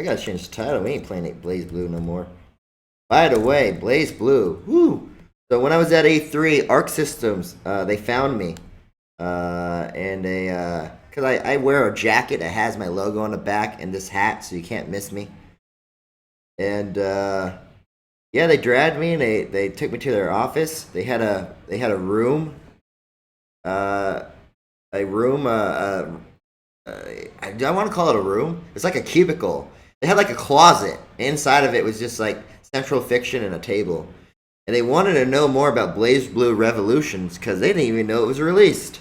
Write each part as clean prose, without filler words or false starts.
I gotta change the title. We ain't playing Blaze Blue no more. By the way, Blaze Blue. Woo! So when I was at A3, Arc Systems, they found me. And cause I wear a jacket that has my logo on the back and this hat, so you can't miss me. And yeah, they dragged me and they took me to their office. They had a room, uh, a room. I want to call it a room. It's like a cubicle. They had like a closet. Inside of it was just like Central Fiction and a table. And they wanted to know more about Blaze Blue Revolutions because they didn't even know it was released.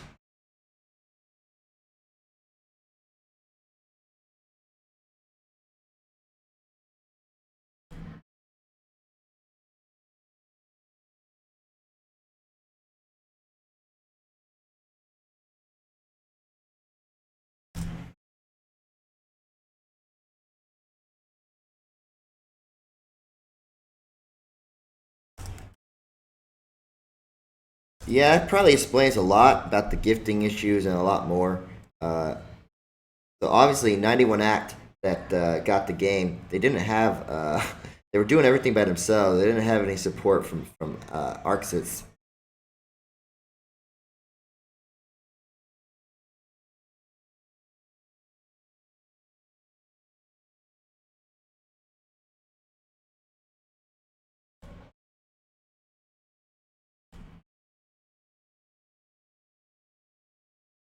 Yeah, it probably explains a lot about the gifting issues and a lot more. Uh, so obviously, 91 Act that got the game, they didn't have. They were doing everything by themselves. They didn't have any support from ArcSys.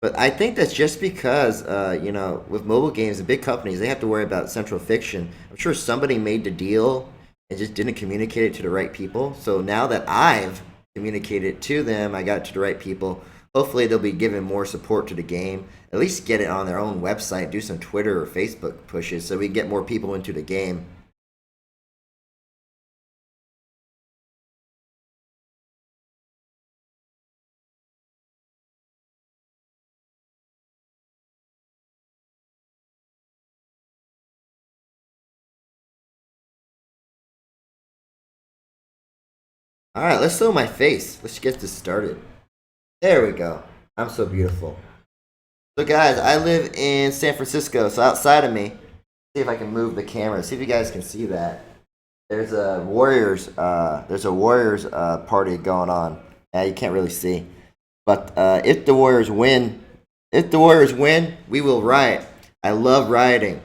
But I think that's just because, with mobile games, the big companies, they have to worry about Central Fiction. I'm sure somebody made the deal and just didn't communicate it to the right people. So now that I've communicated it to them, I got it to the right people. Hopefully, they'll be giving more support to the game. At least get it on their own website, do some Twitter or Facebook pushes so we get more people into the game. All right, let's show my face. Let's get this started. There we go. I'm so beautiful. So, guys, I live in San Francisco. So, outside of me, see if I can move the camera. See if you guys can see that. There's a Warriors party going on. You can't really see, but if the Warriors win, we will riot. I love rioting.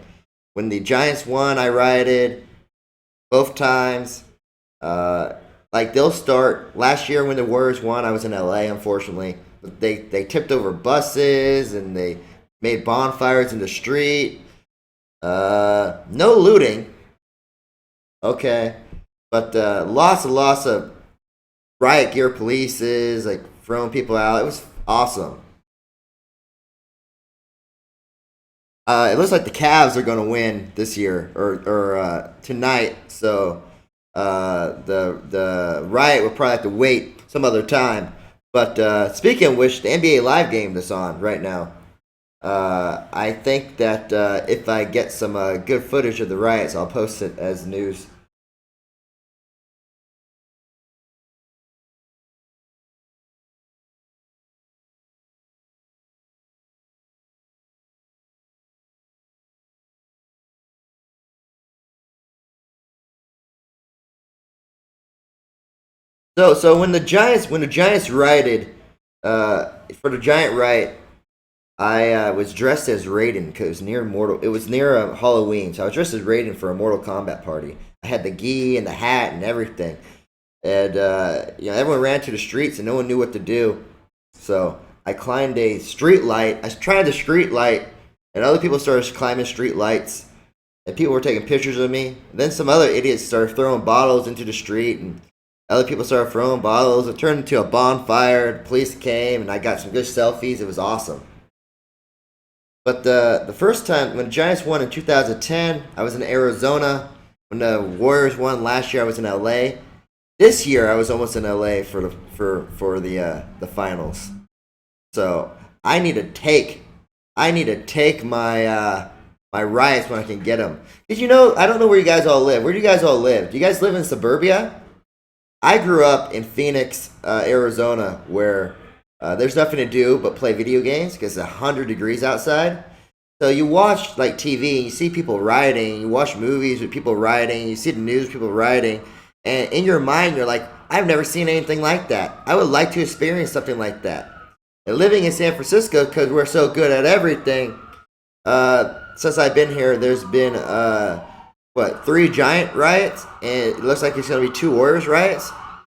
When the Giants won, I rioted both times. Uh, like they'll start last year when the Warriors won. I was in LA, unfortunately. But they tipped over buses and they made bonfires in the street. No looting, okay, but lots of riot gear polices like throwing people out. It was awesome. It looks like the Cavs are going to win this year or tonight. So the riot will probably have to wait some other time. But speaking of which, the NBA Live game that's on right now. I think that if I get some good footage of the riots, I'll post it as news. So when the Giants rioted, for the Giant riot, I was dressed as Raiden because it was near Mortal. It was near Halloween, so I was dressed as Raiden for a Mortal Kombat party. I had the gi and the hat and everything, and everyone ran to the streets and no one knew what to do. So I climbed a street light. I tried the street light, and other people started climbing street lights, and people were taking pictures of me. And then some other idiots started throwing bottles into the street, and other people started throwing bottles. It turned into a bonfire. The police came, and I got some good selfies. It was awesome. But the first time when the Giants won in 2010, I was in Arizona. When the Warriors won last year, I was in LA. This year, I was almost in LA for the finals. So I need to take my riots when I can get them. Cause I don't know where you guys all live. Where do you guys all live? Do you guys live in suburbia? I grew up in Phoenix, Arizona, where there's nothing to do but play video games because it's 100 degrees outside. So you watch like TV and you see people rioting, you watch movies with people rioting, you see the news, people rioting, and in your mind you're like, I've never seen anything like that. I would like to experience something like that. And living in San Francisco, because we're so good at everything, since I've been here, there's been three giant riots, and it looks like it's gonna be two Warriors riots.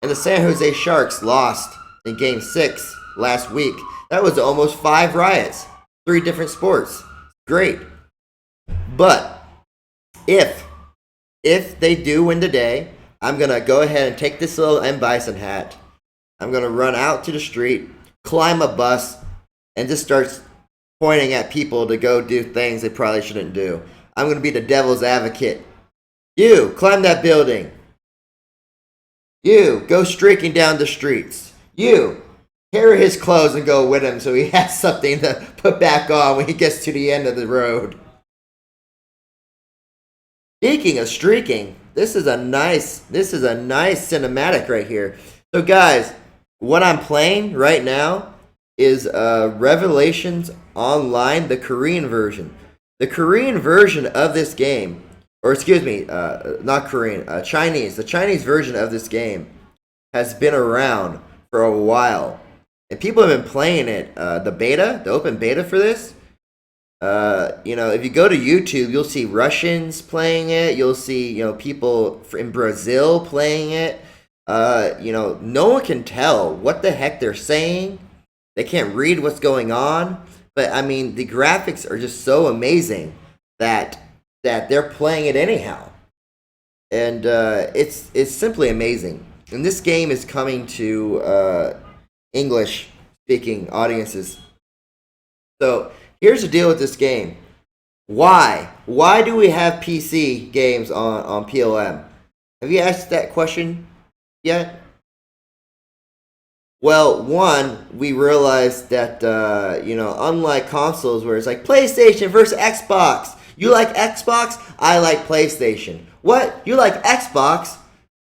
And the San Jose Sharks lost in Game 6 last week. That was almost 5 riots, 3 different sports. Great. But if they do win today, I'm going to go ahead and take this little M. Bison hat. I'm going to run out to the street, climb a bus, and just start pointing at people to go do things they probably shouldn't do. I'm going to be the devil's advocate. You, climb that building. You, go streaking down the streets. You, tear his clothes and go with him so he has something to put back on when he gets to the end of the road. Speaking of streaking, this is a nice cinematic right here. So guys, what I'm playing right now is Revelations Online, the Korean version. The Korean version of this game, or excuse me, not Korean, Chinese. The Chinese version of this game has been around for a while. And people have been playing it. The open beta for this. If you go to YouTube, you'll see Russians playing it. You'll see, people in Brazil playing it. No one can tell what the heck they're saying. They can't read what's going on. But I mean, the graphics are just so amazing that they're playing it anyhow. And it's simply amazing. And this game is coming to English-speaking audiences. So here's the deal with this game. Why? Why do we have PC games on PLM? Have you asked that question yet? Well, one, we realized that, unlike consoles where it's like PlayStation versus Xbox. You like Xbox? I like PlayStation. What? You like Xbox?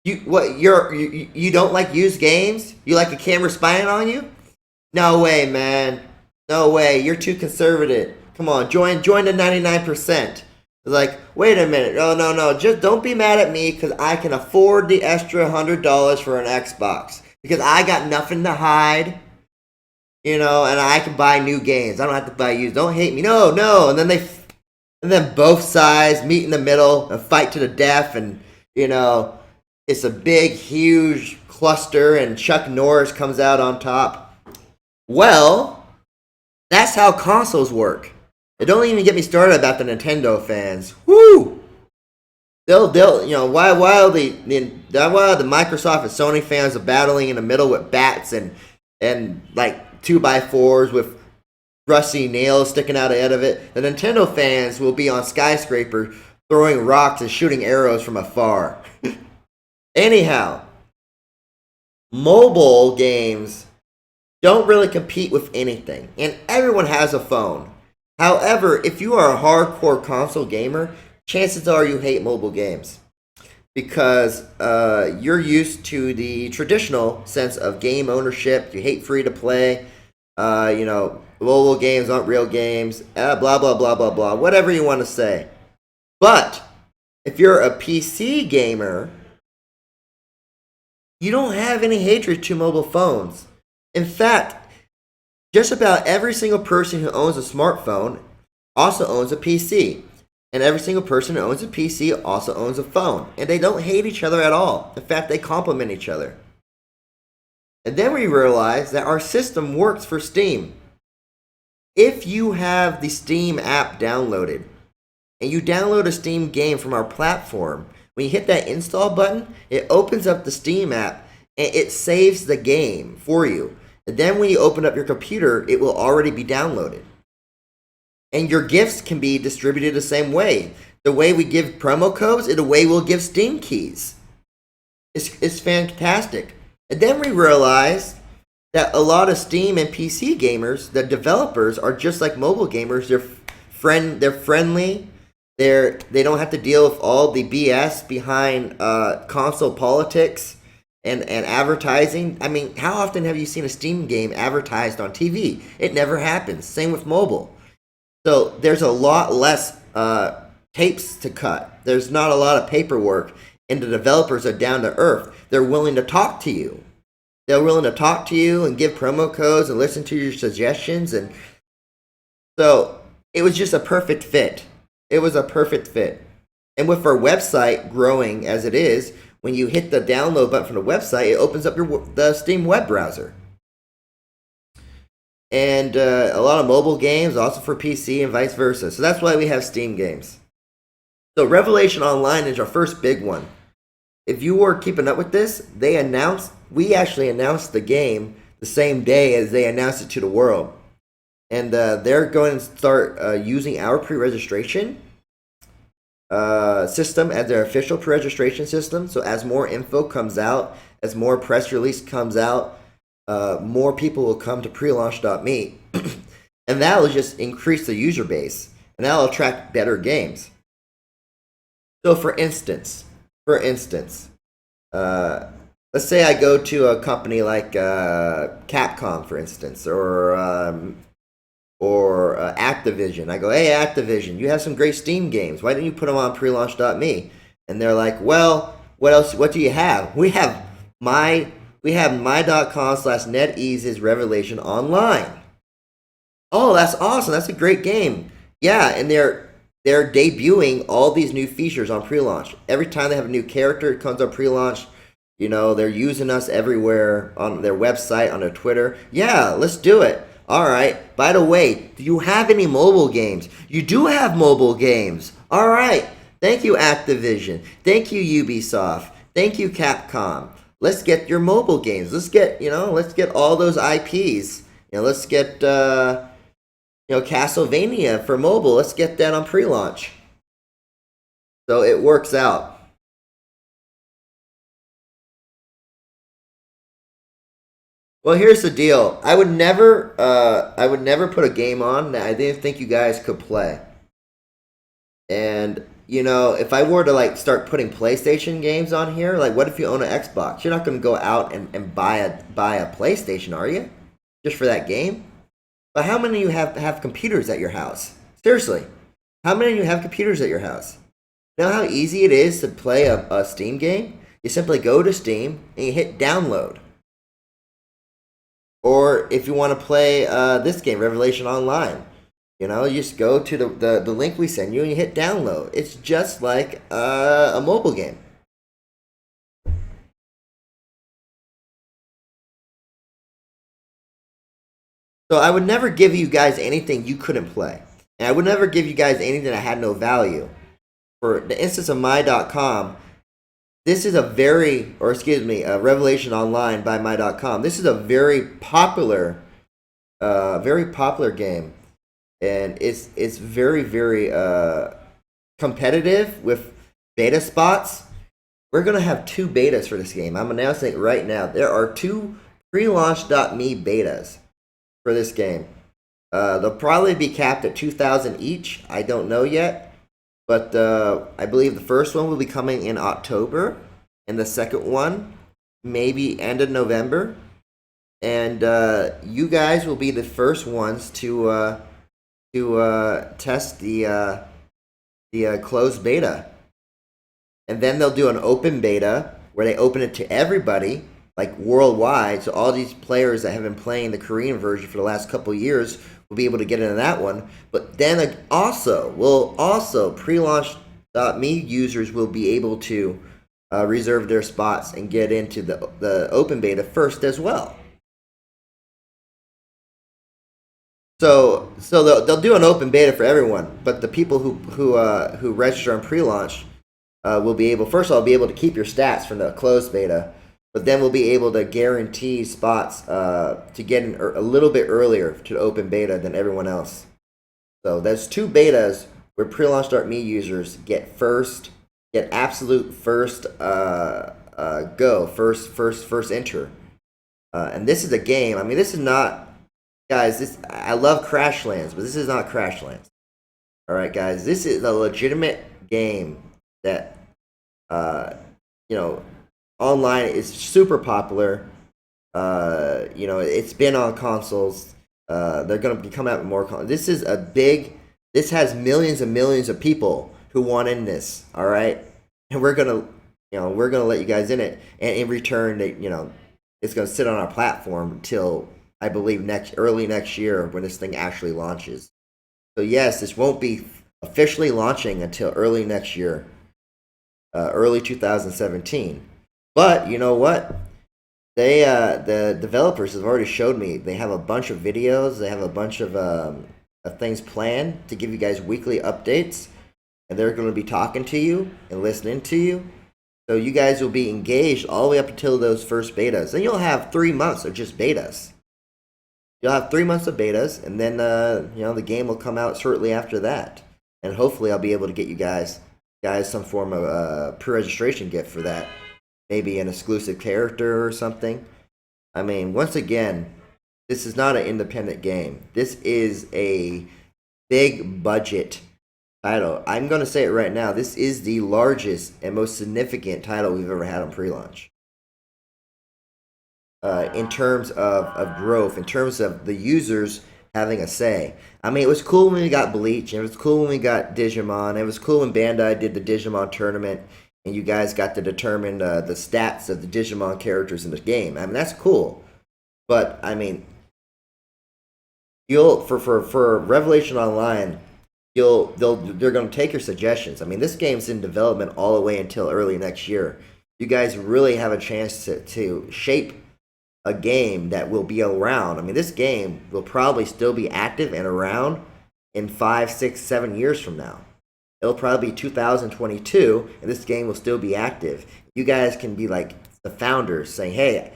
You don't like used games? You like a camera spying on you? No way, man. No way. You're too conservative. Come on, join the 99%. It's like, wait a minute. No. Just don't be mad at me because I can afford the extra $100 for an Xbox. Because I got nothing to hide. And I can buy new games. I don't have to buy used. Don't hate me. No. And then both sides meet in the middle and fight to the death. And, it's a big, huge cluster. And Chuck Norris comes out on top. Well, that's how consoles work. It don't even get me started about the Nintendo fans. Woo! While the Microsoft and Sony fans are battling in the middle with bats and like 2x4s with rusty nails sticking out ahead of it, the Nintendo fans will be on skyscraper throwing rocks and shooting arrows from afar. Anyhow, mobile games don't really compete with anything, and everyone has a phone. However, if you are a hardcore console gamer, chances are you hate mobile games because you're used to the traditional sense of game ownership. You hate free to play. Mobile games aren't real games. Blah, blah, blah, blah, blah. Whatever you want to say. But if you're a PC gamer, you don't have any hatred to mobile phones. In fact, just about every single person who owns a smartphone also owns a PC. And every single person who owns a PC also owns a phone. And they don't hate each other at all. In fact, they complement each other. And then we realize that our system works for Steam. If you have the Steam app downloaded, and you download a Steam game from our platform, when you hit that install button, it opens up the Steam app, and it saves the game for you. And then when you open up your computer, it will already be downloaded. And your gifts can be distributed the same way. The way we give promo codes is the way we'll give Steam keys. It's fantastic. And then we realized that a lot of Steam and PC gamers, the developers, are just like mobile gamers. They're friendly. They don't have to deal with all the BS behind console politics and advertising. I mean, how often have you seen a Steam game advertised on TV? It never happens. Same with mobile. So there's a lot less tapes to cut. There's not a lot of paperwork, and the developers are down to earth. They're willing to talk to you. They're willing to talk to you and give promo codes and listen to your suggestions. And so it was just a perfect fit. It was a perfect fit. And with our website growing as it is, when you hit the download button from the website, it opens up the Steam web browser. And a lot of mobile games, also for PC and vice versa. So that's why we have Steam games. So Revelation Online is our first big one. If you were keeping up with this, we actually announced the game the same day as they announced it to the world. And they're going to start using our pre-registration system as their official pre-registration system. So as more info comes out, as more press release comes out, more people will come to prelaunch.me. And that will just increase the user base. And that will attract better games. So for instance, let's say I go to a company like Capcom, for instance, or Activision. I go, hey, Activision, you have some great Steam games. Why didn't you put them on prelaunch.me? And they're like, well, what else? What do you have? We have my.com/NetEase's Revelation Online. Oh, that's awesome. That's a great game. Yeah, and they're debuting all these new features on pre-launch. Every time they have a new character, it comes on pre-launch. You know, they're using us everywhere on their website, on their Twitter. Yeah, let's do it. All right. By the way, do you have any mobile games? You do have mobile games. All right. Thank you, Activision. Thank you, Ubisoft. Thank you, Capcom. Let's get your mobile games. Let's get all those IPs. Let's get Castlevania for mobile. Let's get that on pre-launch. So it works out. Well, here's the deal. I would never put a game on that I didn't think you guys could play. And if I were to start putting PlayStation games on here, what if you own an Xbox? You're not going to go out and buy a PlayStation, are you? Just for that game? But how many of you have computers at your house? Seriously, how many of you have computers at your house? You know how easy it is to play a Steam game? You simply go to Steam and you hit download. Or if you want to play this game, Revelation Online, you just go to the link we send you and you hit download. It's just like a mobile game. So I would never give you guys anything you couldn't play. And I would never give you guys anything that had no value. For the instance of my.com, this is Revelation Online by my.com. This is a very popular game. And it's very, very competitive with beta spots. We're going to have 2 betas for this game. I'm announcing it right now. There are 2 prelaunch.me betas for this game. They'll probably be capped at 2,000 each. I don't know yet. But I believe the first one will be coming in October. And the second one, maybe end of November. And you guys will be the first ones to test the closed beta. And then they'll do an open beta where they open it to everybody, worldwide. So all these players that have been playing the Korean version for the last couple of years will be able to get into that one. But then also prelaunch.me users will be able to reserve their spots and get into the open beta first as well. So they'll do an open beta for everyone, but the people who register on pre-launch will be able to keep your stats from the closed beta, but then we'll be able to guarantee spots to get in a little bit earlier to the open beta than everyone else. So there's 2 betas where prelaunch.me users get absolute first first enter. And this is a game. I mean, this is not. Guys, I love Crashlands, but this is not Crashlands. All right, guys, this is a legitimate game that, online is super popular. It's been on consoles. They're going to be coming out with more consoles. This is a big This has millions and millions of people who want in this. All right, and we're gonna let you guys in it, and in return, it's gonna sit on our platform until I believe early next year when this thing actually launches. So yes, this won't be officially launching until early next year, early 2017. But you know what? The developers have already showed me they have a bunch of videos. They have a bunch of things planned to give you guys weekly updates, and they're going to be talking to you and listening to you. So you guys will be engaged all the way up until those first betas. Then you'll have 3 months of just betas. You'll have 3 months of betas, and then the game will come out shortly after that. And hopefully, I'll be able to get you guys some form of pre-registration gift for that. Maybe an exclusive character or something. I mean, once again, this is not an independent game. This is a big budget title. I'm going to say it right now. This is the largest and most significant title we've ever had on pre-launch. In terms of growth, in terms of the users having a say. I mean, it was cool when we got Bleach, and it was cool when we got Digimon, and it was cool when Bandai did the Digimon tournament, and you guys got to determine the stats of the Digimon characters in the game. I mean, that's cool. But, I mean, for Revelation Online, they're going to take your suggestions. I mean, this game's in development all the way until early next year. You guys really have a chance to shape a game that will be around. I mean, this game will probably still be active and around in 5, 6, 7 years from now. It'll probably be 2022, and this game will still be active. You guys can be like the founders, saying, "Hey,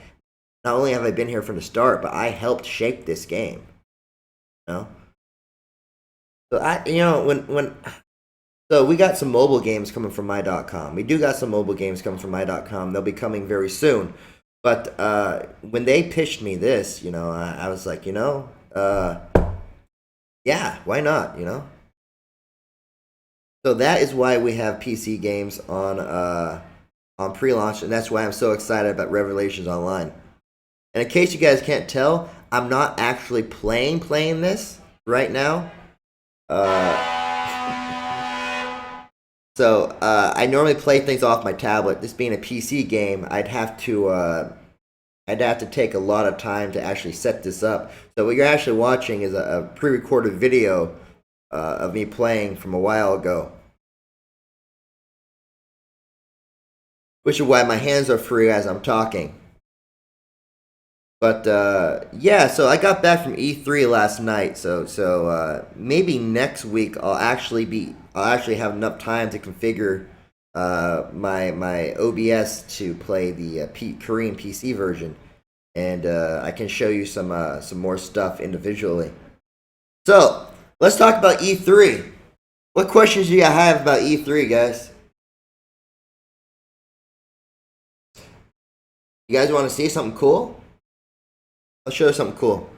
not only have I been here from the start, but I helped shape this game." You know. So we got some mobile games coming from my.com. We do got some mobile games coming from my.com. They'll be coming very soon. But when they pitched me this, I was like, yeah, why not, So that is why we have PC games on pre-launch, and that's why I'm so excited about Revelations Online. And in case you guys can't tell, I'm not actually playing this right now. So I normally play things off my tablet. This being a PC game, I'd have to take a lot of time to actually set this up. So what you're actually watching is a pre-recorded video of me playing from a while ago, which is why my hands are free as I'm talking. But yeah, so I got back from E3 last night. So maybe next week I'll actually have enough time to configure my OBS to play the Korean PC version, and I can show you some more stuff individually. So let's talk about E3. What questions do you have about E3, guys? You guys want to see something cool? I'll show you something cool.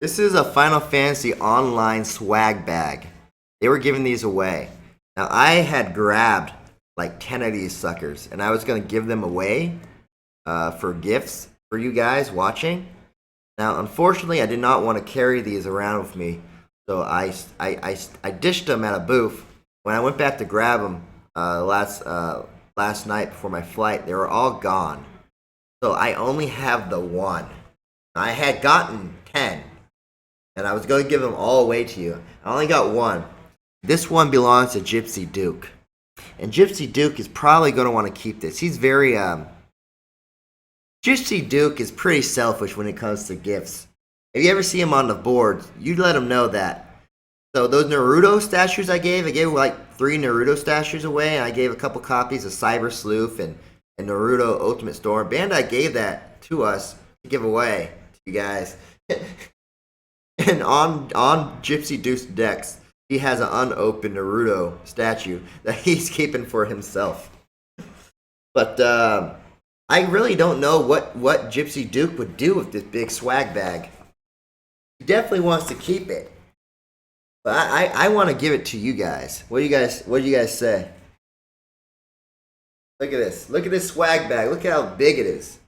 This is a Final Fantasy Online swag bag. They were giving these away. Now, I had grabbed like 10 of these suckers, and I was going to give them away for gifts for you guys watching. Now, unfortunately, I did not want to carry these around with me, so I dished them at a booth. When I went back to grab them last night before my flight, they were all gone. So I only have the one. I had gotten 10, and I was going to give them all away to you. I only got one. This one belongs to Gypsy Duke. And Gypsy Duke is probably going to want to keep this. He's very, Gypsy Duke is pretty selfish when it comes to gifts. If you ever see him on the board, you let him know that. So those Naruto statues I gave like 3 Naruto statues away, and I gave a couple copies of Cyber Sleuth and Naruto Ultimate Storm. Bandai gave that to us to give away to you guys. And on Gypsy Duke's decks, he has an unopened Naruto statue that he's keeping for himself. But I really don't know what Gypsy Duke would do with this big swag bag. He definitely wants to keep it. But I want to give it to you guys. What do you guys say? Look at this. Look at this swag bag. Look at how big it is.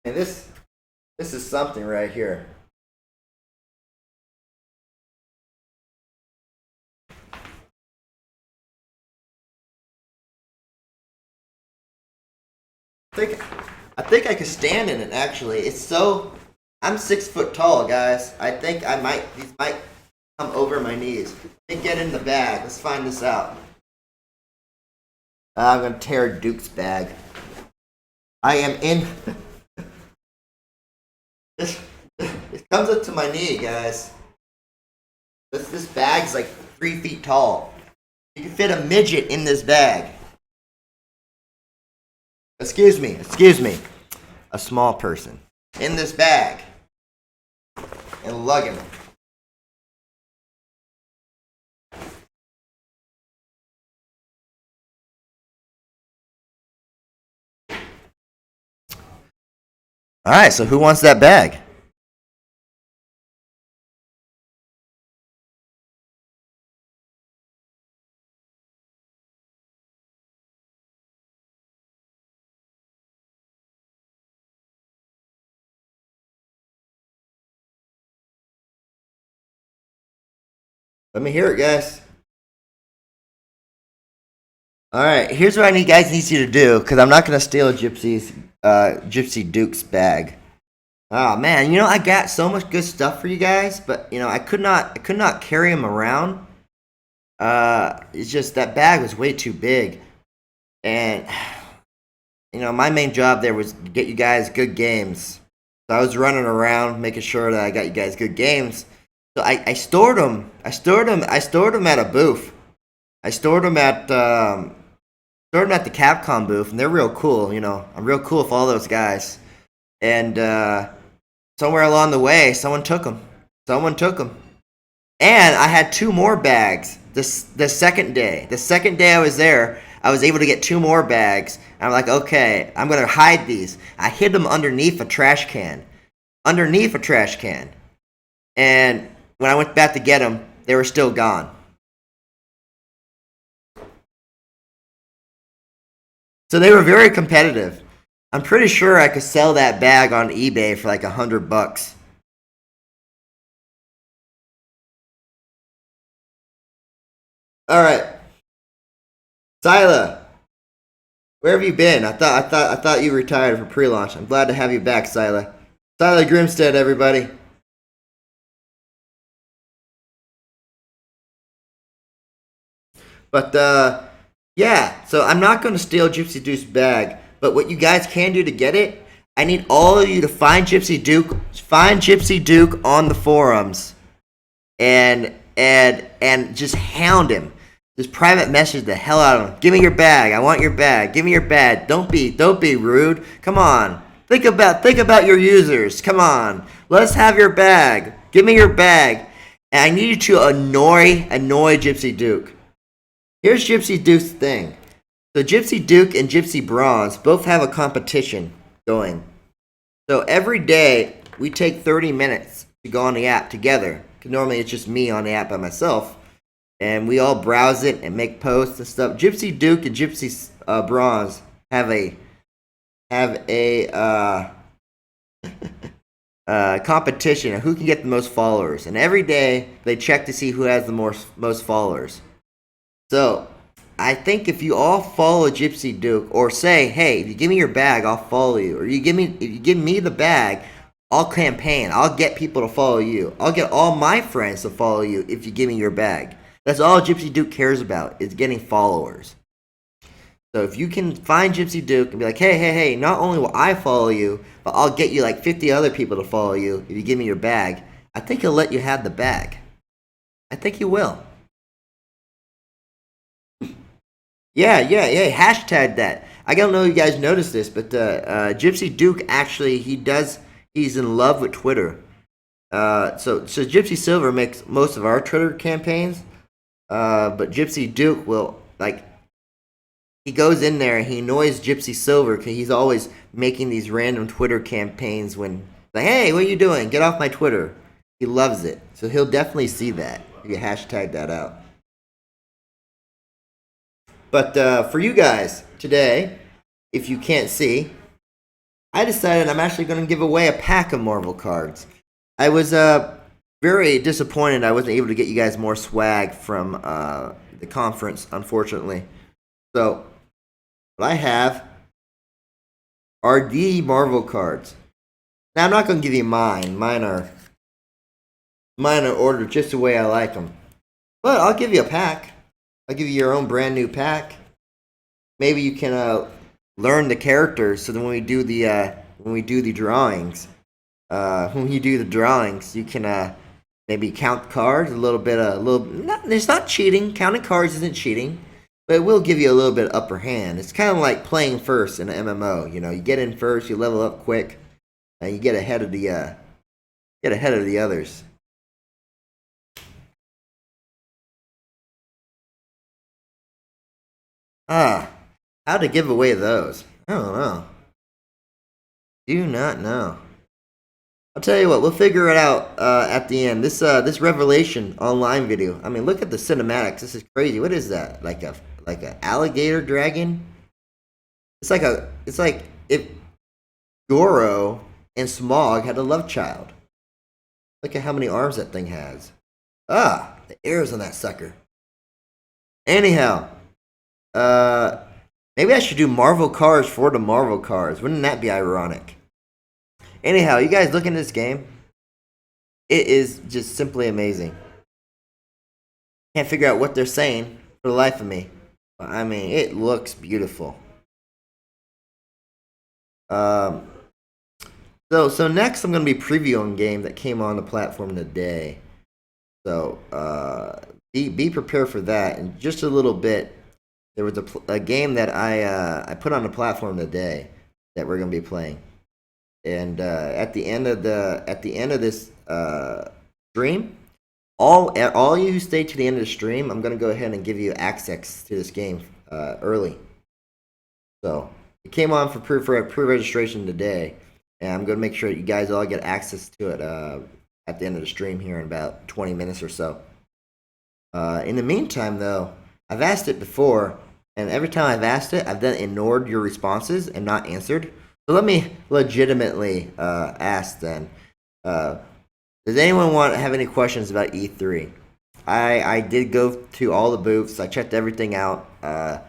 And this is something right here. I think I could stand in it. Actually, it's so. I'm 6 foot tall, guys. I think these might come over my knees. Let me get in the bag. Let's find this out. I'm gonna tear Duke's bag. I am in. This it comes up to my knee, guys. This bag's like 3 feet tall. You can fit a midget in this bag. Excuse me. A small person in this bag and lugging it. All right, so who wants that bag? Let me hear it, guys. All right, here's what I need guys needs you to do because I'm not gonna steal Gypsy Duke's bag. Oh man, I got so much good stuff for you guys, but I could not carry them around. It's just that bag was way too big, and my main job there was to get you guys good games. So I was running around making sure that I got you guys good games. So I stored them. I stored them at a booth. I stored them at the Capcom booth, and they're real cool. I'm real cool with all those guys. And somewhere along the way, someone took them. And I had 2 more bags. The second day I was there, I was able to get 2 more bags. And I'm like, okay, I'm gonna hide these. I hid them underneath a trash can. And when I went back to get them, they were still gone. So they were very competitive. I'm pretty sure I could sell that bag on eBay for like $100. All right, Sila, where have you been? I thought you retired for pre-launch. I'm glad to have you back, Sila. Sila Grimstead, everybody. But yeah, so I'm not going to steal Gypsy Duke's bag. But what you guys can do to get it, I need all of you to find Gypsy Duke. Find Gypsy Duke on the forums, and just hound him. Just private message the hell out of him. Give me your bag. I want your bag. Give me your bag. Don't be rude. Come on. Think about your users. Come on. Let's have your bag. Give me your bag. And I need you to annoy Gypsy Duke. Here's Gypsy Duke's thing. So Gypsy Duke and Gypsy Bronze both have a competition going. So every day we take 30 minutes to go on the app together. Because normally it's just me on the app by myself. And we all browse it and make posts and stuff. Gypsy Duke and Gypsy Bronze have a competition of who can get the most followers. And every day they check to see who has the most followers. So I think if you all follow Gypsy Duke, or say, hey, if you give me your bag, I'll follow you. Or if you give me the bag, I'll campaign. I'll get people to follow you. I'll get all my friends to follow you if you give me your bag. That's all Gypsy Duke cares about, is getting followers. So if you can find Gypsy Duke and be like, hey, not only will I follow you, but I'll get you like 50 other people to follow you if you give me your bag, I think he'll let you have the bag. I think he will. Yeah. Hashtag that. I don't know if you guys noticed this, but Gypsy Duke actually he's in love with Twitter. So Gypsy Silver makes most of our Twitter campaigns. But Gypsy Duke will like he goes in there and he annoys Gypsy Silver because he's always making these random Twitter campaigns when like, hey, what are you doing? Get off my Twitter. He loves it, so he'll definitely see that. You can hashtag that out. But for you guys today, if you can't see, I decided I'm actually going to give away a pack of Marvel cards. I was very disappointed I wasn't able to get you guys more swag from the conference, unfortunately. So, what I have are the Marvel cards. Now, I'm not going to give you mine. Mine are ordered just the way I like them. But I'll give you a pack. I'll give you your own brand new pack. Maybe you can learn the characters so that when we do the drawings, you can maybe count cards a little bit. It's not cheating. Counting cards isn't cheating, but it will give you a little bit of upper hand. It's kind of like playing first in an MMO. You know, you get in first, you level up quick, and you get ahead of the others. Ah, how to give away those? I don't know. Do not know. I'll tell you what. We'll figure it out at the end. This Revelation online video. I mean, look at the cinematics. This is crazy. What is that? Like a alligator dragon? It's like if Goro and Smog had a love child. Look at how many arms that thing has. Ah, the arrows on that sucker. Anyhow, uh, maybe I should do Marvel cars for the Marvel cars. Wouldn't that be ironic? Anyhow, you guys look into this game. It is just simply amazing. Can't figure out what they're saying for the life of me. But, I mean, it looks beautiful. Um, so next I'm gonna be previewing a game that came on the platform today. So be prepared for that. In just a little bit, there was a game that I put on the platform today that we're gonna be playing. And at the end of this stream, all you who stay to the end of the stream, I'm gonna go ahead and give you access to this game early. So it came on for pre-registration today, and I'm gonna make sure that you guys all get access to it at the end of the stream here in about 20 minutes or so. In the meantime, though, I've asked it before, and every time I've asked it, I've then ignored your responses and not answered. So let me legitimately ask then. Does anyone have any questions about E3? I did go to all the booths. I checked everything out. I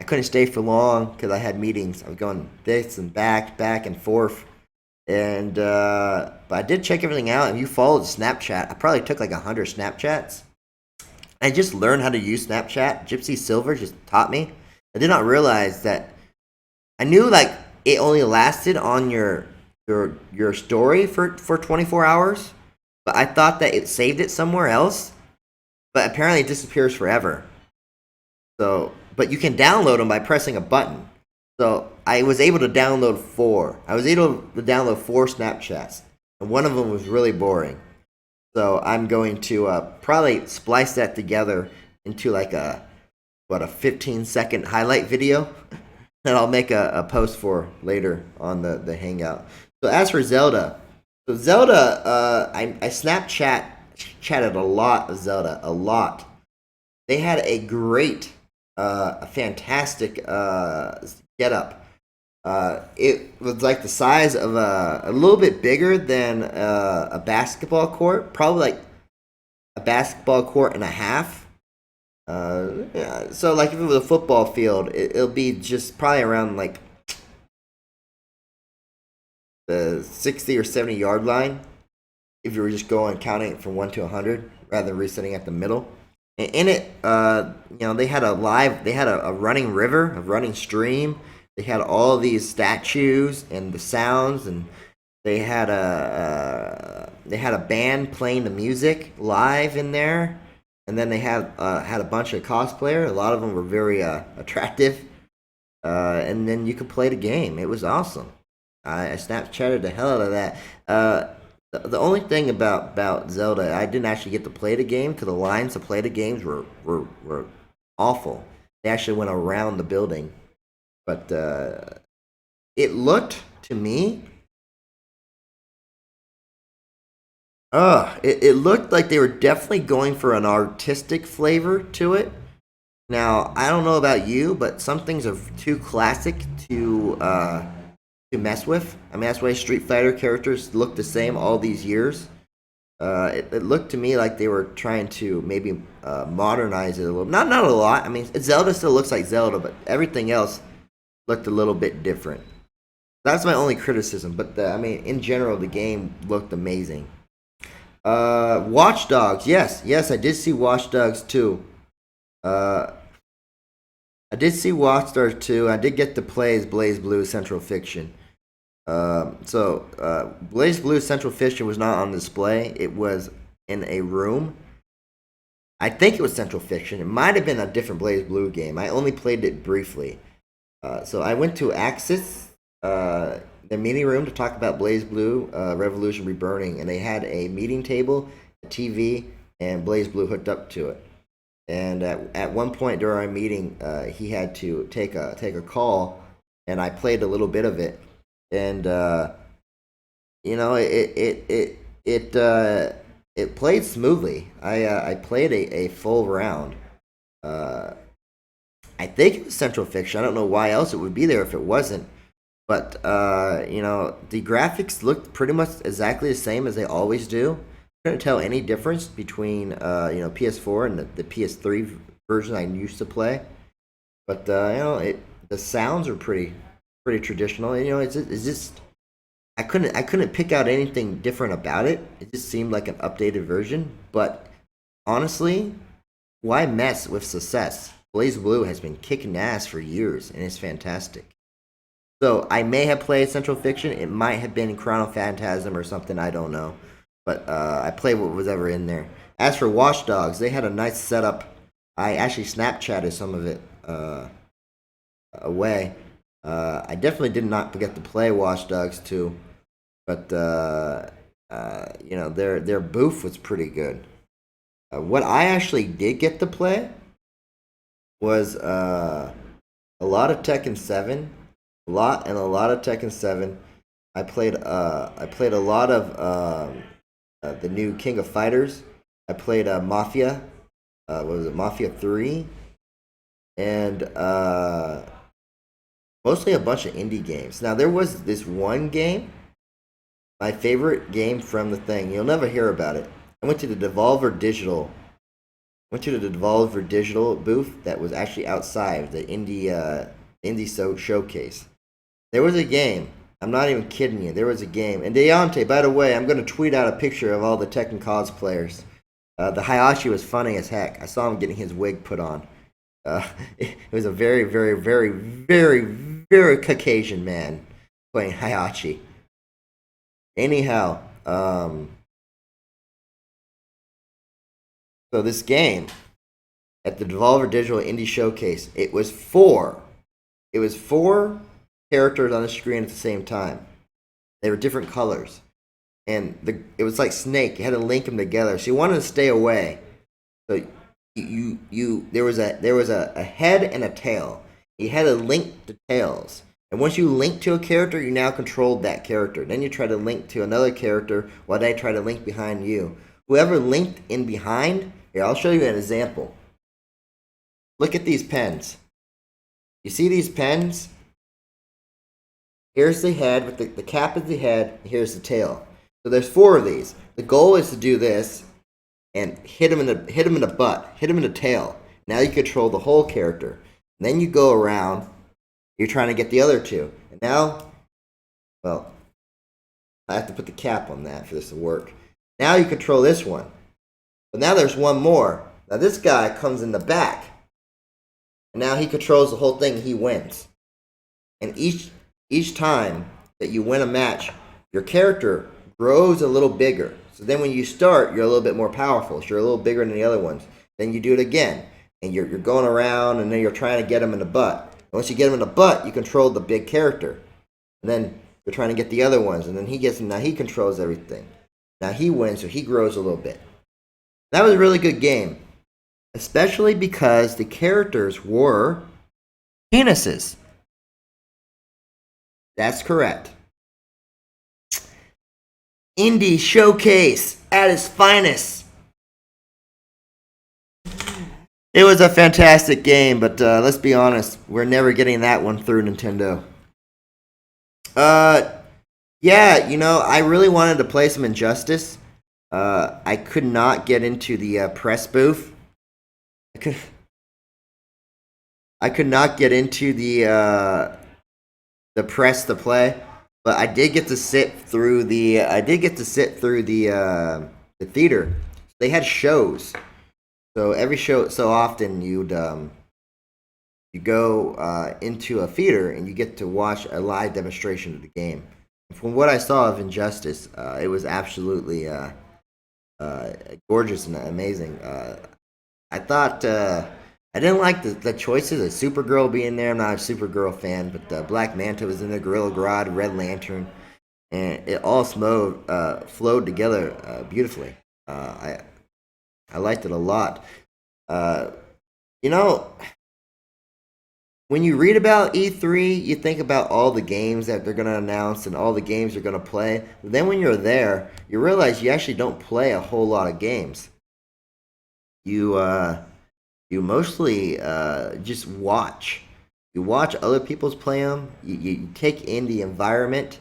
couldn't stay for long because I had meetings. I was going this and back and forth. And but I did check everything out. And you followed Snapchat. I probably took like 100 Snapchats. I just learned how to use Snapchat. Gypsy Silver just taught me. I did not realize that. I knew like it only lasted on your story for 24 hours, but I thought that it saved it somewhere else. But apparently it disappears forever. So, but you can download them by pressing a button. So I was able to download 4. I was able to download 4 Snapchats, and one of them was really boring. So I'm going to probably splice that together into like a 15-second highlight video that I'll make a post for later on the Hangout. So as for Zelda, I chatted a lot of Zelda, a lot. They had a great, a fantastic getup. It was like the size of a little bit bigger than a basketball court, probably like a basketball court and a half. Yeah, so like if it was a football field, it'll be just probably around like the 60 or 70 yard line if you were just going counting it from 1 to 100 rather than resetting at the middle. And in it, they had a running river, a running stream. They had all these statues and the sounds, and they had a band playing the music live in there. and then they had a bunch of cosplayers. A lot of them were very attractive, and then you could play the game. It was awesome. I Snapchatted the hell out of that. The only thing about Zelda, I didn't actually get to play the game because the lines to play the games were awful. They actually went around the building, but it looked to me. It looked like they were definitely going for an artistic flavor to it. Now, I don't know about you, but some things are too classic to mess with. I mean, that's why Street Fighter characters look the same all these years. It looked to me like they were trying to maybe modernize it a little. Not a lot. I mean, Zelda still looks like Zelda, but everything else looked a little bit different. That's my only criticism. But I mean, in general, the game looked amazing. Watch Dogs. Yes, I did see Watch Dogs too. Uh, I did see Watch Dogs too. I did get to play as Blaze Blue Central Fiction. Blaze Blue Central Fiction was not on display. It was in a room. I think it was Central Fiction. It might have been a different Blaze Blue game. I only played it briefly. So I went to Axis, the meeting room, to talk about Blaze Blue Revolution Reburning, and they had a meeting table, a TV, and Blaze Blue hooked up to it. And at one point during our meeting, he had to take a call, and I played a little bit of it, and it played smoothly. I played a full round. I think it was Central Fiction. I don't know why else it would be there if it wasn't. But the graphics looked pretty much exactly the same as they always do. Couldn't tell any difference between PS4 and the PS3 version I used to play. But the sounds are pretty traditional. And, it's just I couldn't pick out anything different about it. It just seemed like an updated version. But honestly, why mess with success? Blaze Blue has been kicking ass for years, and it's fantastic. So I may have played Central Fiction. It might have been Chrono Phantasm or something. I don't know. But I played what was ever in there. As for Watch Dogs, they had a nice setup. I actually Snapchatted some of it away. I definitely did not get to play Watch Dogs 2, but their booth was pretty good. What I actually did get to play was a lot of Tekken 7, a lot of Tekken 7. I played a lot of the new King of Fighters. I played Mafia. What was it, Mafia 3? And mostly a bunch of indie games. Now, there was this one game, my favorite game from the thing. You'll never hear about it. I went to the Devolver Digital booth that was actually outside the indie showcase. There was a game. I'm not even kidding you. There was a game. And Deontay, by the way, I'm going to tweet out a picture of all the Tekken cosplayers. The Hayashi was funny as heck. I saw him getting his wig put on. It was a very, very, very, very, very Caucasian man playing Hayashi. Anyhow, so this game at the Devolver Digital Indie Showcase, it was four characters on the screen at the same time. They were different colors, and it was like Snake. You had to link them together, so you wanted to stay away. So there was a head and a tail. You had to link the tails, and once you linked to a character, you now controlled that character. Then you try to link to another character while they try to link behind you. Whoever linked in behind, here, I'll show you an example. Look at these pens. You see these pens? Here's the head, with the cap is the head, and here's the tail. So there's four of these. The goal is to do this and hit him in the butt, hit him in the tail. Now you control the whole character. And then you go around, you're trying to get the other two. And now, well, I have to put the cap on that for this to work. Now you control this one. But now there's one more. Now this guy comes in the back. And now he controls the whole thing, he wins. And each time that you win a match, your character grows a little bigger. So then when you start, you're a little bit more powerful. So you're a little bigger than the other ones. Then you do it again, and you're going around, and then you're trying to get him in the butt. Once you get him in the butt, you control the big character, and then you're trying to get the other ones, and then he gets him. Now he controls everything. Now he wins, so he grows a little bit. That was a really good game, especially because the characters were penises. That's correct. Indie showcase at its finest. It was a fantastic game, but let's be honest, we're never getting that one through Nintendo. Yeah, I really wanted to play some Injustice. I could not get into the press booth. I could not get into the press to play, but I did get to sit through the the theater. They had shows, so every show, so often you go into a theater and you get to watch a live demonstration of the game. From what I saw of Injustice, it was absolutely gorgeous and amazing. I thought I didn't like the choices of Supergirl being there. I'm not a Supergirl fan, but Black Manta was in there, Gorilla Grodd, Red Lantern, and it all flowed together beautifully. I liked it a lot. You know, when you read about E3, you think about all the games that they're going to announce and all the games they're going to play. But then when you're there, you realize you actually don't play a whole lot of games. You mostly just watch. You watch other people's play them. You take in the environment,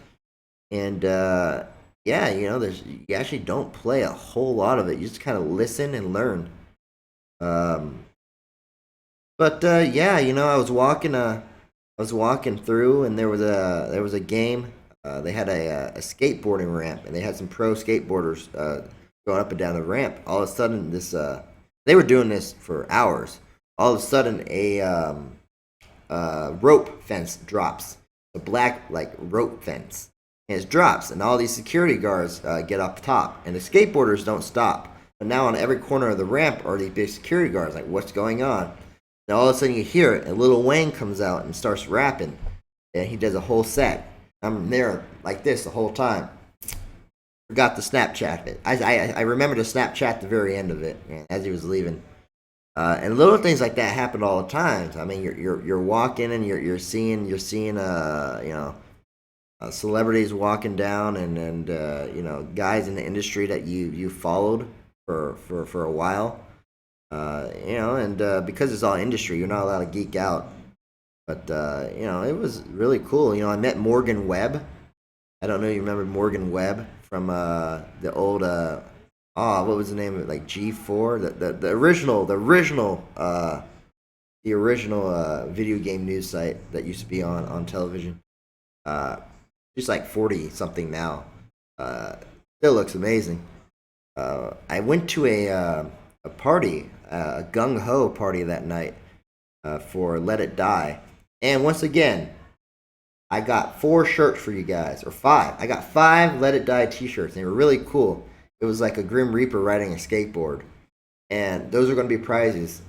and yeah, you actually don't play a whole lot of it. You just kind of listen and learn. Um, but yeah, I was walking through, and there was a game. They had a skateboarding ramp, and they had some pro skateboarders going up and down the ramp. All of a sudden, they were doing this for hours. All of a sudden, a rope fence drops, a black rope fence, and it drops, and all these security guards get up top, and the skateboarders don't stop. But now on every corner of the ramp are these big security guards. Like, what's going on? Now all of a sudden you hear it, and Lil Wayne comes out and starts rapping, and he does a whole set. I'm there like this the whole time. Forgot to Snapchat it. I remember to Snapchat the very end of it, as he was leaving. And little things like that happen all the time. I mean, you're walking and you're seeing celebrities walking down, and guys in the industry that you followed for a while. And because it's all industry, you're not allowed to geek out. But it was really cool. I met Morgan Webb. I don't know if you remember Morgan Webb from the old what was the name of it? Like G4, the original video game news site that used to be on television. She's like 40 something now. Still looks amazing. I went to a party, a gung ho party that night for Let It Die, and once again, I got 4 shirts for you guys, or 5. I got 5 Let It Die T-shirts. And they were really cool. It was like a Grim Reaper riding a skateboard, and those are going to be prizes.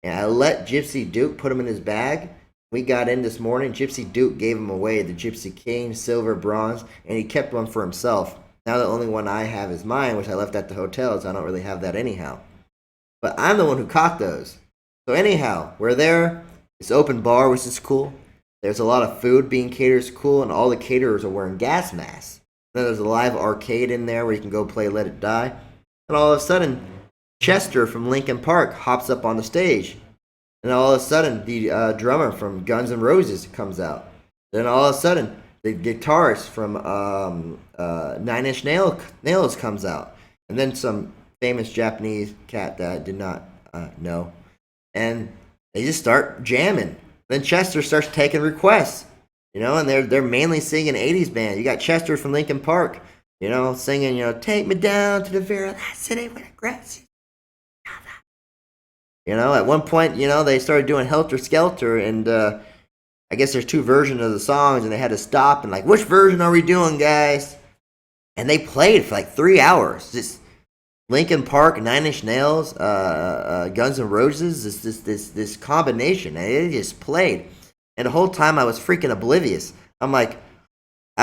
And I let Gypsy Duke put them in his bag. We got in this morning. Gypsy Duke gave them away, the Gypsy King, silver, bronze, and he kept one for himself. Now the only one I have is mine, which I left at the hotel, so I don't really have that anyhow. But I'm the one who caught those. So anyhow, we're there. It's open bar, which is cool. There's a lot of food being catered, it's cool, and all the caterers are wearing gas masks. Then there's a live arcade in there where you can go play Let It Die. And all of a sudden, Chester from Linkin Park hops up on the stage. And all of a sudden, the drummer from Guns N' Roses comes out. Then all of a sudden, the guitarist from Nine Inch Nails comes out. And then some famous Japanese cat that I did not know. And they just start jamming. Then Chester starts taking requests, and they're mainly singing 80s band. You got Chester from Linkin Park, singing, take me down to the very last city where the grass is. At one point, they started doing Helter Skelter, and I guess there's 2 versions of the songs, and they had to stop and which version are we doing, guys? And they played for 3 hours, just Linkin Park, Nine Inch Nails, Guns N' Roses, this combination. And it just played, and the whole time I was freaking oblivious. I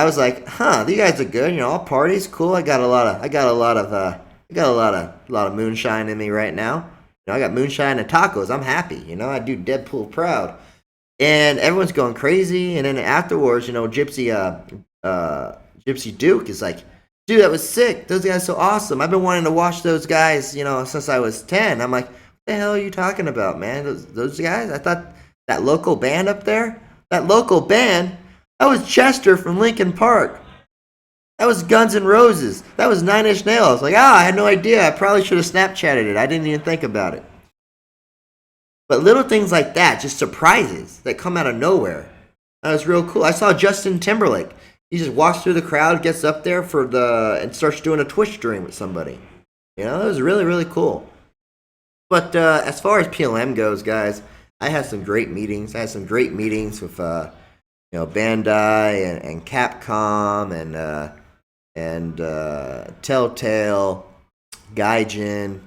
was like, huh, these guys are good. You know, all parties, cool. I got a moonshine in me right now. You know, I got moonshine and tacos. I'm happy. You know, I do Deadpool proud, and everyone's going crazy. And then afterwards, you know, Gypsy Duke is like, dude, that was sick. Those guys are so awesome. I've been wanting to watch those guys, you know, since I was 10. I'm like, what the hell are you talking about, man? Those guys? I thought that local band up there, that local band, that was Chester from Linkin Park. That was Guns N' Roses. That was Nine Inch Nails. Like, I had no idea. I probably should have Snapchatted it. I didn't even think about it. But little things like that, just surprises that come out of nowhere. That was real cool. I saw Justin Timberlake. He just walks through the crowd, gets up there and starts doing a Twitch stream with somebody. You know, it was really, really cool. But as far as PLM goes, guys, I had some great meetings. I had some great meetings with you know, Bandai and Capcom and Telltale, Gaijin,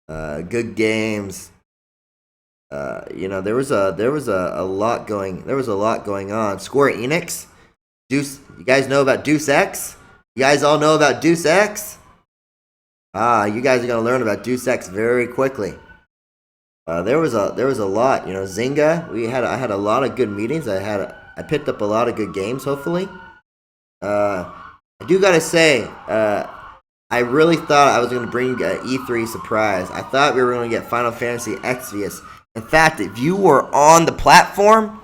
Good Games. You know, there was a lot going on. Square Enix, Deuce. You guys know about Deuce X? You guys all know about Deuce X? You guys are gonna learn about Deuce X very quickly. There was a lot. You know, Zynga. I had a lot of good meetings. I picked up a lot of good games. Hopefully, I do gotta say, I really thought I was gonna bring E3 surprise. I thought we were gonna get Final Fantasy Exvius. In fact, if you were on the platform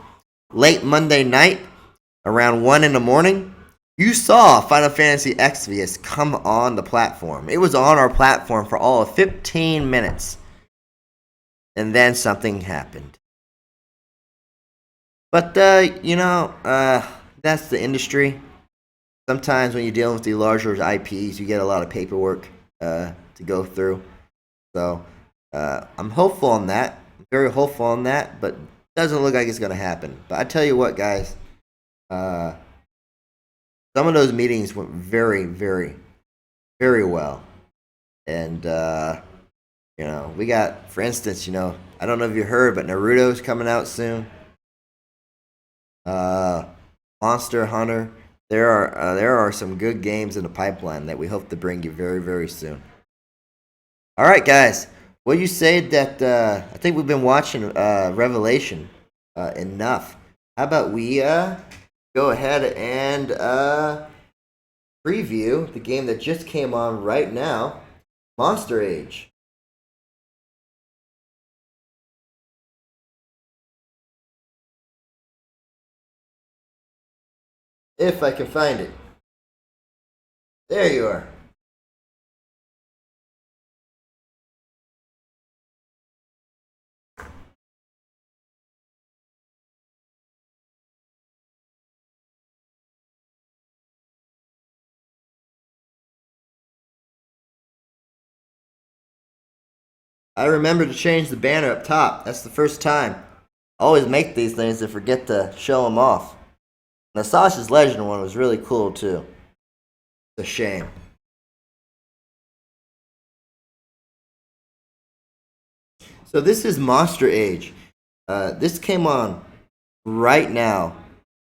late Monday night, around 1 in the morning, you saw Final Fantasy Exvius come on the platform. It was on our platform for all of 15 minutes. And then something happened. But, you know, that's the industry. Sometimes when you're dealing with the larger IPs, you get a lot of paperwork to go through. So, I'm hopeful on that. Very hopeful on that, but doesn't look like it's going to happen. But I tell you what, guys, some of those meetings went very, very, very well. And, you know, we got, for instance, you know, I don't know if you heard, but Naruto's coming out soon. Monster Hunter. There are some good games in the pipeline that we hope to bring you very, very soon. All right, guys. Well, you said that I think we've been watching Revelation enough. How about we go ahead and preview the game that just came on right now, Monster Age. If I can find it. There you are. I remember to change the banner up top. That's the first time. I always make these things and forget to show them off. The Sausage Legend one was really cool too. It's a shame. So this is Monster Age. This came on right now.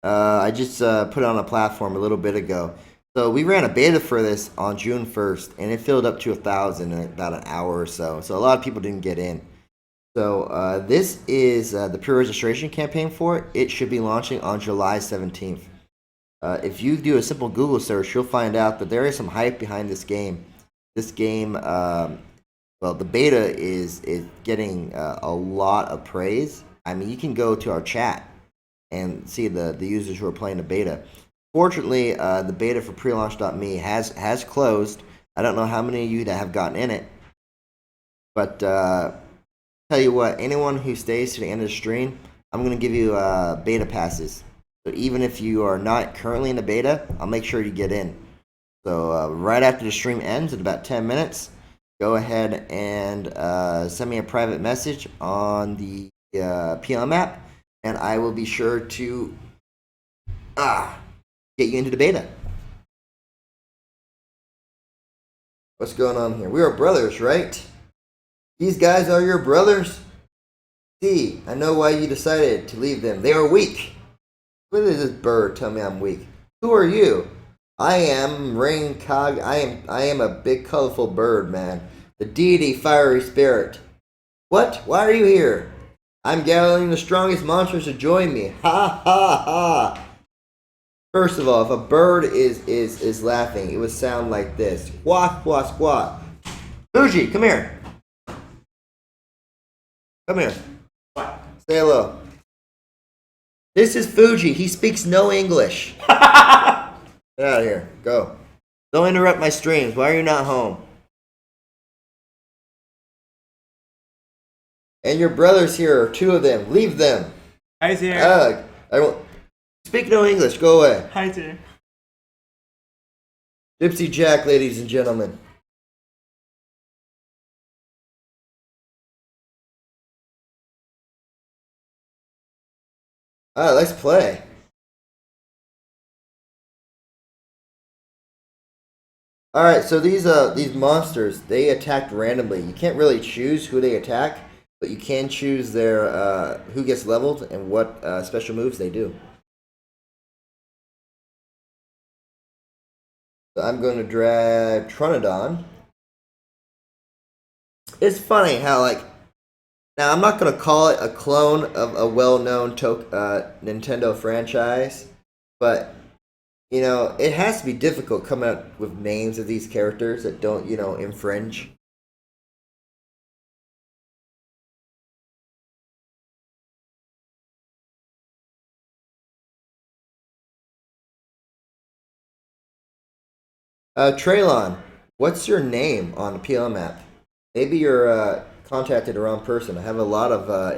I just put it on a platform a little bit ago. So we ran a beta for this on June 1st, and it filled up to 1,000 in about an hour or so. So a lot of people didn't get in. So this is the pre-registration campaign for it. It should be launching on July 17th. If you do a simple Google search, you'll find out that there is some hype behind this game. This game, well, the beta is getting a lot of praise. I mean, you can go to our chat and see the users who are playing the beta. Fortunately, the beta for prelaunch.me has closed. I don't know how many of you that have gotten in it, but tell you what, anyone who stays to the end of the stream, I'm going to give you beta passes. So even if you are not currently in the beta, I'll make sure you get in. So right after the stream ends in about 10 minutes, go ahead and send me a private message on the PLM app, and I will be sure to get you into the beta. What's going on here? We are brothers, right? These guys are your brothers? See, I know why you decided to leave them. They are weak. What is this bird tell me I'm weak? Who are you? I am Rain Cog. I am a big colorful bird, man. The deity fiery spirit. What? Why are you here? I'm gathering the strongest monsters to join me. Ha ha ha. First of all, if a bird is laughing, it would sound like this. Squawk, squawk, squawk. Fuji, come here. Come here. What? Say hello. This is Fuji. He speaks no English. Get out of here. Go. Don't interrupt my streams. Why are you not home? And your brothers here are two of them. Leave them. Hi there. Ugh. I won't. Speak no English. Go away. Hi there. Gypsy Jack, ladies and gentlemen. Let's play. Alright, so these monsters, they attack randomly. You can't really choose who they attack, but you can choose their who gets leveled and what special moves they do. So I'm going to drag Tronodon. It's funny how, like, now I'm not going to call it a clone of a well-known Nintendo franchise, but, you know, it has to be difficult coming up with names of these characters that don't, you know, infringe. Traylon, what's your name on the PLM map? Maybe you're contacted the wrong person. I have a lot of I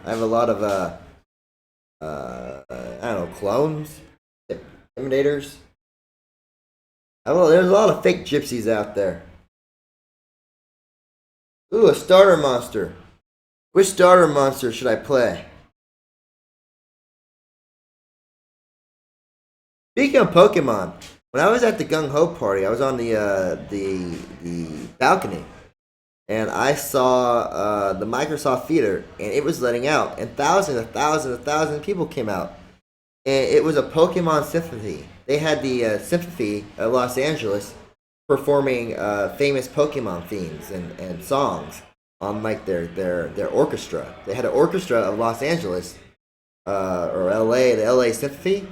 have a lot of I don't know, clones, intimidators. There's a lot of fake gypsies out there. Ooh, a starter monster. Which starter monster should I play? Speaking of Pokemon, when I was at the Gung Ho party, I was on the balcony, and I saw the Microsoft Theater, and it was letting out, and thousands of people came out, and it was a Pokemon symphony. They had the Symphony of Los Angeles performing famous Pokemon themes and songs on like their orchestra. They had an orchestra of Los Angeles or LA, the LA Symphony,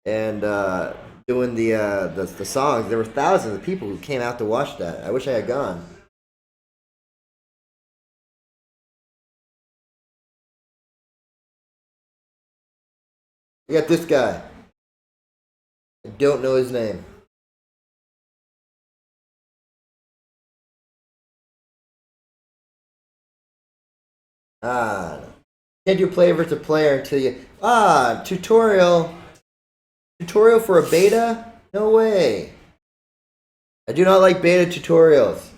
and doing the songs. There were thousands of people who came out to watch that. I wish I had gone. You got this guy. I don't know his name. Can't do player versus player until you tutorial for a beta? No way. I do not like beta tutorials.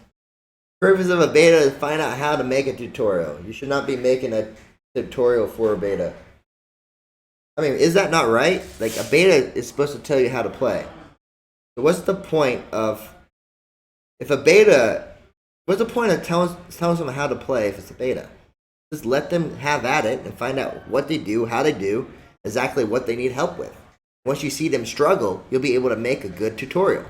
The purpose of a beta is to find out how to make a tutorial. You should not be making a tutorial for a beta. I mean, is that not right? Like, a beta is supposed to tell you how to play. So what's the point of telling someone how to play if it's a beta? Just let them have at it and find out what they do, how they do, exactly what they need help with. Once you see them struggle, you'll be able to make a good tutorial.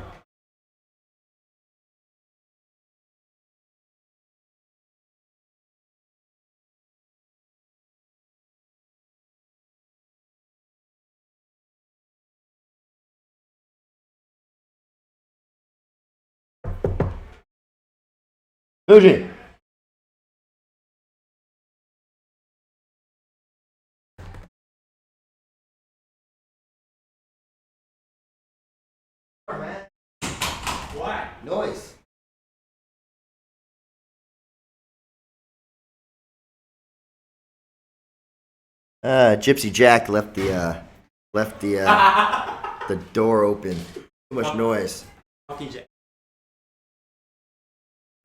Fuji. What? Noise. Gypsy Jack left the the door open. Too much noise. Fucking Jack.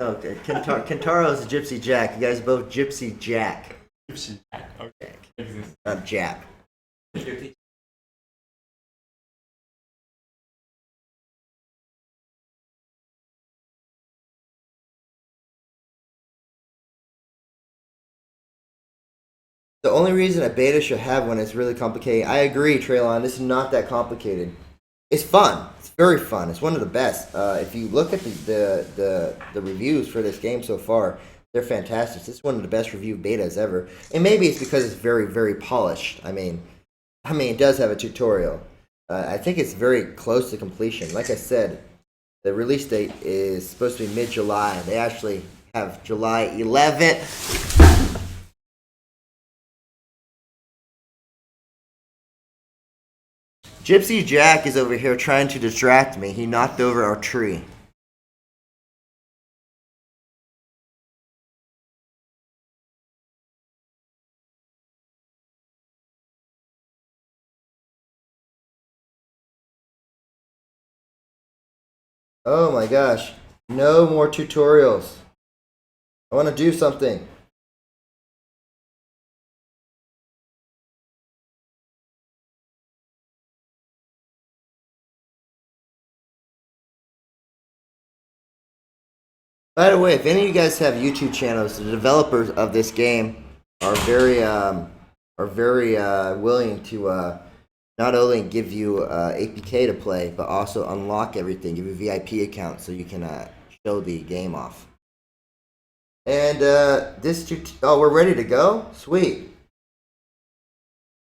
Okay, Kentaro is Gypsy Jack. You guys are both Gypsy Jack. Gypsy Jack. Okay. Not Jap. The only reason a beta should have one is really complicated. I agree, Traylon. This is not that complicated. It's fun. It's very fun. It's one of the best. If you look at the reviews for this game so far, they're fantastic. This is one of the best reviewed betas ever. And maybe it's because it's very, very polished. I mean, it does have a tutorial. I think it's very close to completion. Like I said, the release date is supposed to be mid-July. They actually have July 11th. Gypsy Jack is over here trying to distract me. He knocked over our tree. Oh my gosh. No more tutorials. I want to do something. By the way, if any of you guys have YouTube channels, the developers of this game are very willing to not only give you APK to play, but also unlock everything, give you a VIP account so you can show the game off. And oh, we're ready to go? Sweet.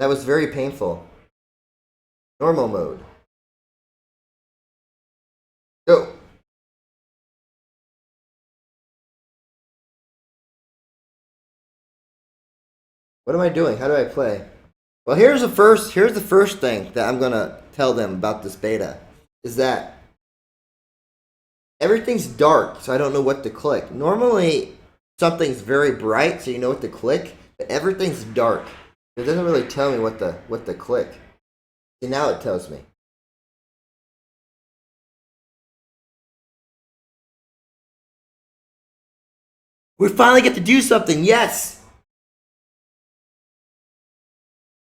That was very painful. Normal mode. Go. What am I doing? How do I play? Well, here's the first thing that I'm gonna tell them about this beta is that everything's dark, so I don't know what to click. Normally, something's very bright, so you know what to click, but everything's dark. It doesn't really tell me what to click. See, now it tells me. We finally get to do something. Yes.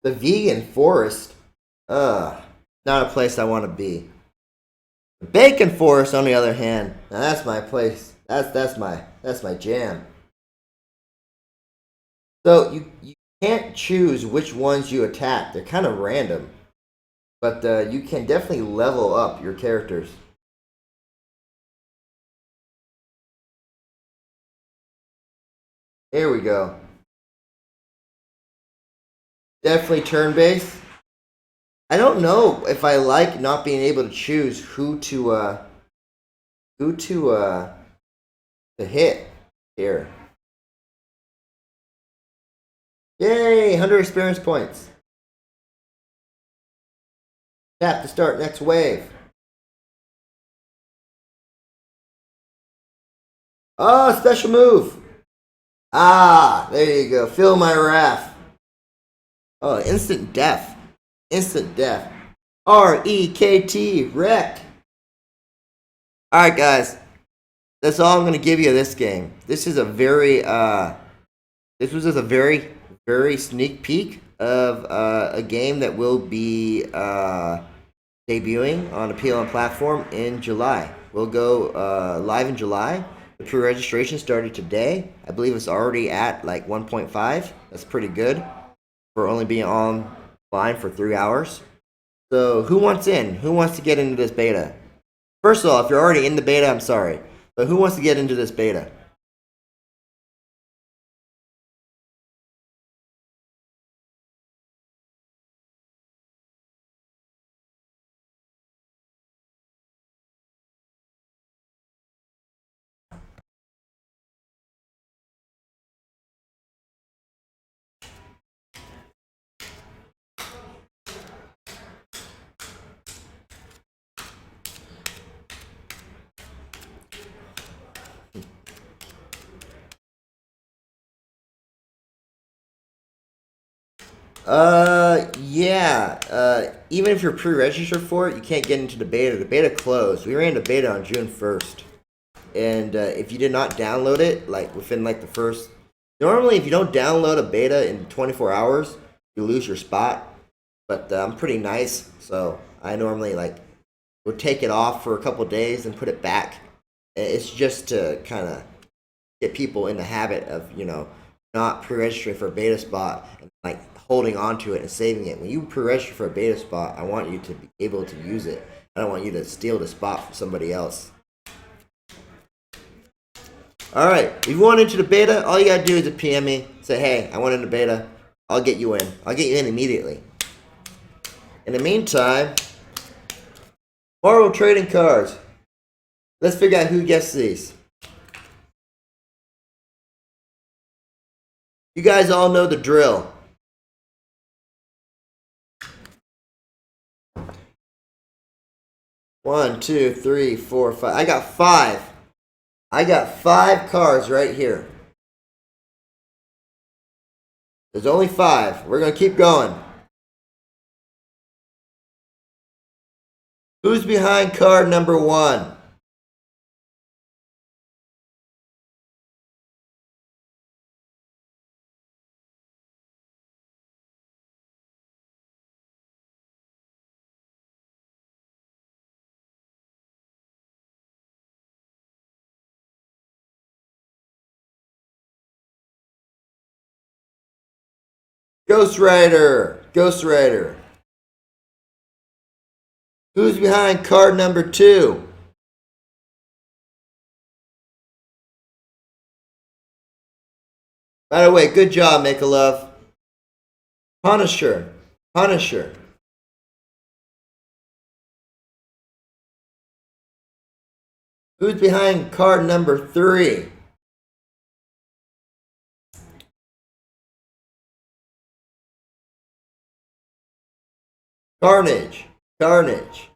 The vegan forest. Not a place I want to be. The bacon forest, on the other hand, now that's my place. That's my jam. So you can't choose which ones you attack. They're kind of random, but you can definitely level up your characters. Here we go. Definitely turn-based. I don't know if I like not being able to choose who to hit here. Yay, 100 experience points. Tap to start next wave. Oh, special move. Ah, there you go. Feel my wrath. Oh, instant death. Instant death. R-E-K-T, wreck. Alright, guys. That's all I'm going to give you of this game. This is a very, this was just a very, very sneak peek of a game that will be debuting on a PLM platform in July. We'll go live in July. The pre-registration started today. I believe it's already at like 1.5. That's pretty good for only being online for 3 hours. So who wants in? Who wants to get into this beta? First of all, if you're already in the beta, I'm sorry. But who wants to get into this beta? Yeah. Even if you're pre-registered for it, you can't get into the beta. The beta closed. We ran the beta on June 1st. And if you did not download it, like within like the first... Normally, if you don't download a beta in 24 hours, you lose your spot. But I'm pretty nice, so I normally like would take it off for a couple days and put it back. It's just to kind of get people in the habit of, not pre-registering for a beta spot and like holding on to it and saving it. When you pre-register for a beta spot, I want you to be able to use it. I don't want you to steal the spot from somebody else. Alright, if you want into the beta, all you gotta do is to PM me. Say, hey, I want into beta. I'll get you in. I'll get you in immediately. In the meantime, Marvel trading cards. Let's figure out who gets these. You guys all know the drill. One, two, three, four, five. I got five. I got 5 cards right here. There's only 5. We're going to keep going. Who's behind card number 1? Ghost Rider. Ghost Rider. Who's behind card number 2? By the way, good job, Make a Love. Punisher. Punisher. Who's behind card number 3? Carnage. Carnage.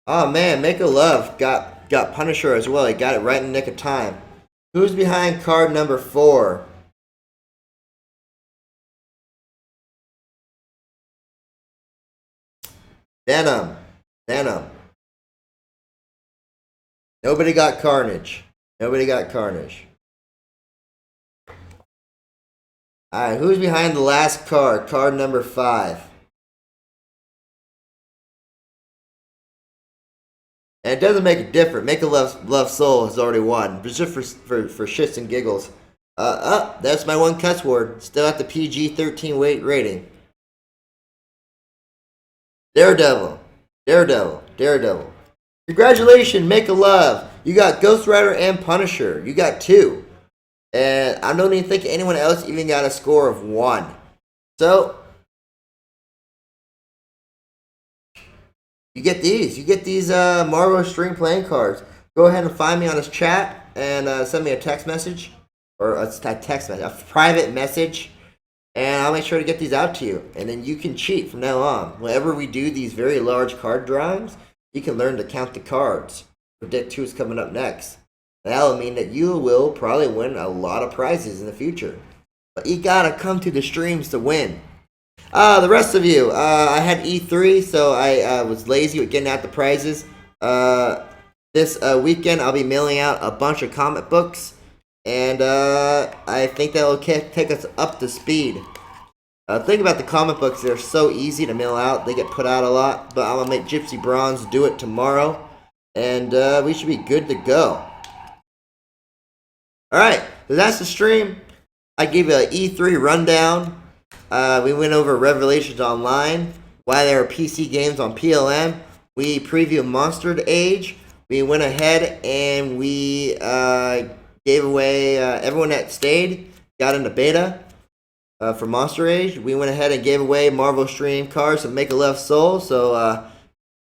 Oh man, Make a Love got Punisher as well. He got it right in the nick of time. Who's behind card number 4? Venom. Venom. Nobody got Carnage. Nobody got Carnage. Alright, who's behind the last card? Card number 5. And it doesn't make a difference. Make a Love Soul has already won. But just for shits and giggles. That's my one cuss word. Still at the PG-13 weight rating. Daredevil. Daredevil. Daredevil. Congratulations, Make a Love. You got Ghost Rider and Punisher. You got 2. And I don't even think anyone else even got a score of 1. So, you get these. You get these Marvel String playing cards. Go ahead and find me on this chat and send me a text message. Or a text message. A private message. And I'll make sure to get these out to you. And then you can cheat from now on. Whenever we do these very large card drawings, you can learn to count the cards. Predict who's coming up next. That'll mean that you will probably win a lot of prizes in the future. But you gotta come to the streams to win. The rest of you, I had E3, so I was lazy with getting out the prizes. This weekend, I'll be mailing out a bunch of comic books. And I think that'll take us up to speed. Think about the comic books. They're so easy to mail out. They get put out a lot. But I'm going to make Gypsy Bronze do it tomorrow. And we should be good to go. Alright, so that's the stream. I gave you an E3 rundown. We went over Revelations Online. Why there are PC games on PLN. We previewed Monster Age. We went ahead and we gave away everyone that stayed. Got into beta for Monster Age. We went ahead and gave away Marvel Stream cards of Make a Love Soul. So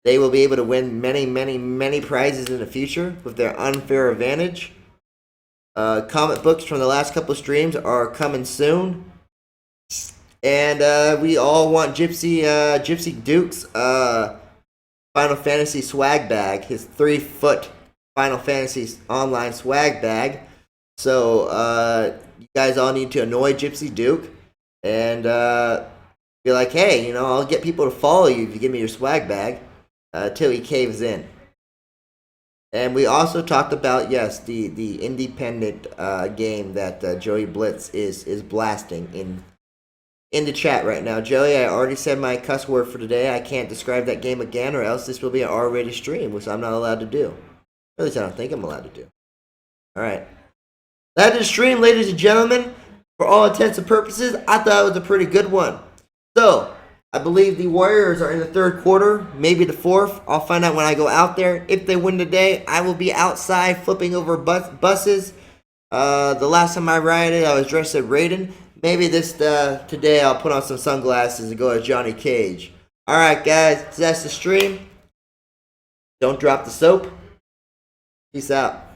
they will be able to win many, many, many prizes in the future with their unfair advantage. Comic books from the last couple of streams are coming soon. And we all want Gypsy Duke's Final Fantasy swag bag. His 3-foot Final Fantasy online swag bag. So you guys all need to annoy Gypsy Duke. And be like, hey, I'll get people to follow you if you give me your swag bag. Till he caves in. And we also talked about, yes, the independent game that Joey Blitz is blasting in the chat right now. Joey, I already said my cuss word for today. I can't describe that game again, or else this will be an R-rated stream, which I'm not allowed to do. At least I don't think I'm allowed to do. All right. That is stream, ladies and gentlemen. For all intents and purposes, I thought it was a pretty good one. So, I believe the Warriors are in the third quarter, maybe the fourth. I'll find out when I go out there. If they win today, I will be outside flipping over buses. The last time I rioted, I was dressed as Raiden. Maybe today I'll put on some sunglasses and go as Johnny Cage. All right, guys. So that's the stream. Don't drop the soap. Peace out.